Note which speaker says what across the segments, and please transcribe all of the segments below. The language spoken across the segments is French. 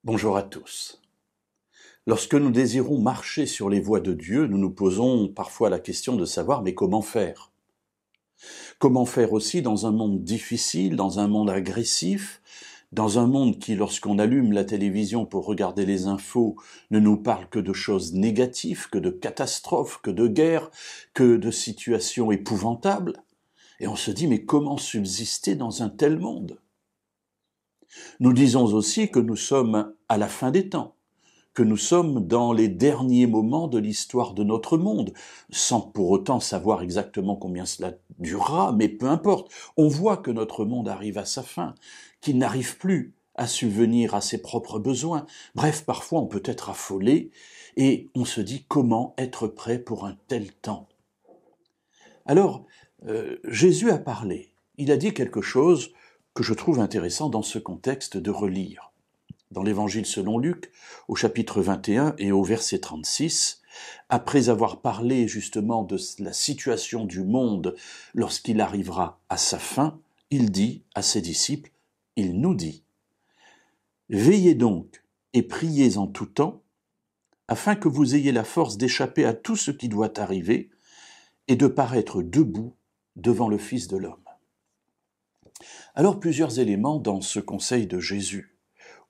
Speaker 1: Bonjour à tous. Lorsque nous désirons marcher sur les voies de Dieu, nous nous posons parfois la question de savoir mais comment faire? Comment faire aussi dans un monde difficile, dans un monde agressif, dans un monde qui, lorsqu'on allume la télévision pour regarder les infos, ne nous parle que de choses négatives, que de catastrophes, que de guerres, que de situations épouvantables? Et on se dit mais comment subsister dans un tel monde? Nous disons aussi que nous sommes à la fin des temps, que nous sommes dans les derniers moments de l'histoire de notre monde, sans pour autant savoir exactement combien cela durera, mais peu importe. On voit que notre monde arrive à sa fin, qu'il n'arrive plus à subvenir à ses propres besoins. Bref, parfois on peut être affolé et on se dit comment être prêt pour un tel temps. Alors, Jésus a parlé, il a dit quelque chose que je trouve intéressant dans ce contexte de relire. Dans l'Évangile selon Luc, au chapitre 21 et au verset 36, après avoir parlé justement de la situation du monde lorsqu'il arrivera à sa fin, il dit à ses disciples, il nous dit, « Veillez donc et priez en tout temps, afin que vous ayez la force d'échapper à tout ce qui doit arriver et de paraître debout devant le Fils de l'homme. » Alors plusieurs éléments dans ce conseil de Jésus,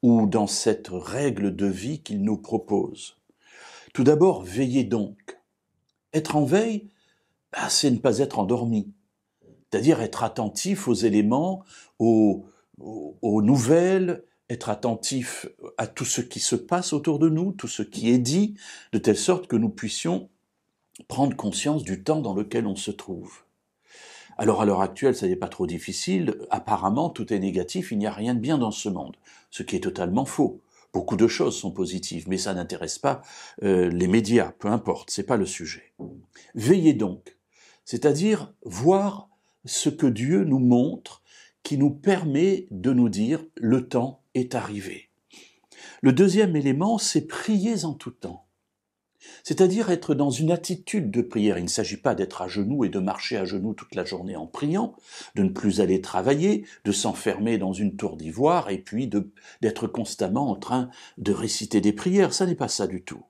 Speaker 1: ou dans cette règle de vie qu'il nous propose. Tout d'abord, veillez donc. Être en veille, c'est ne pas être endormi, c'est-à-dire être attentif aux éléments, aux nouvelles, être attentif à tout ce qui se passe autour de nous, tout ce qui est dit, de telle sorte que nous puissions prendre conscience du temps dans lequel on se trouve. Alors à l'heure actuelle, ça n'est pas trop difficile, apparemment tout est négatif, il n'y a rien de bien dans ce monde, ce qui est totalement faux. Beaucoup de choses sont positives, mais ça n'intéresse pas les médias, peu importe, c'est pas le sujet. Veillez donc, c'est-à-dire voir ce que Dieu nous montre, qui nous permet de nous dire « le temps est arrivé ». Le deuxième élément, c'est prier en tout temps. C'est-à-dire être dans une attitude de prière. Il ne s'agit pas d'être à genoux et de marcher à genoux toute la journée en priant, de ne plus aller travailler, de s'enfermer dans une tour d'ivoire et puis d'être constamment en train de réciter des prières. Ça n'est pas ça du tout.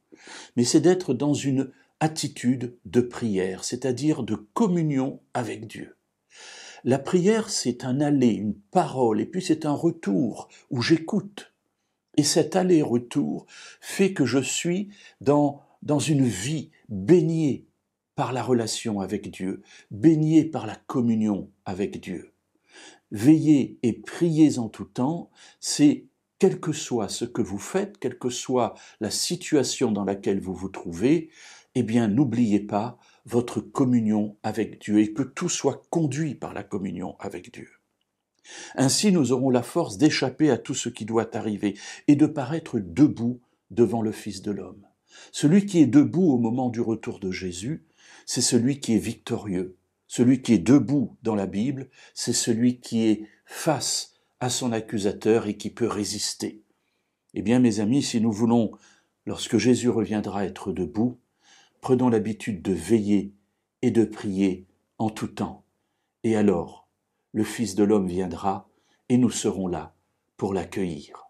Speaker 1: Mais c'est d'être dans une attitude de prière, c'est-à-dire de communion avec Dieu. La prière, c'est un aller, une parole, et puis c'est un retour où j'écoute. Et cet aller-retour fait que je suis dans une vie baignée par la relation avec Dieu, baignée par la communion avec Dieu. Veillez et priez en tout temps, c'est quel que soit ce que vous faites, quelle que soit la situation dans laquelle vous vous trouvez, eh bien n'oubliez pas votre communion avec Dieu et que tout soit conduit par la communion avec Dieu. Ainsi, nous aurons la force d'échapper à tout ce qui doit arriver et de paraître debout devant le Fils de l'homme. Celui qui est debout au moment du retour de Jésus, c'est celui qui est victorieux. Celui qui est debout dans la Bible, c'est celui qui est face à son accusateur et qui peut résister. Eh bien, mes amis, si nous voulons, lorsque Jésus reviendra, être debout, prenons l'habitude de veiller et de prier en tout temps. Et alors, le Fils de l'homme viendra et nous serons là pour l'accueillir.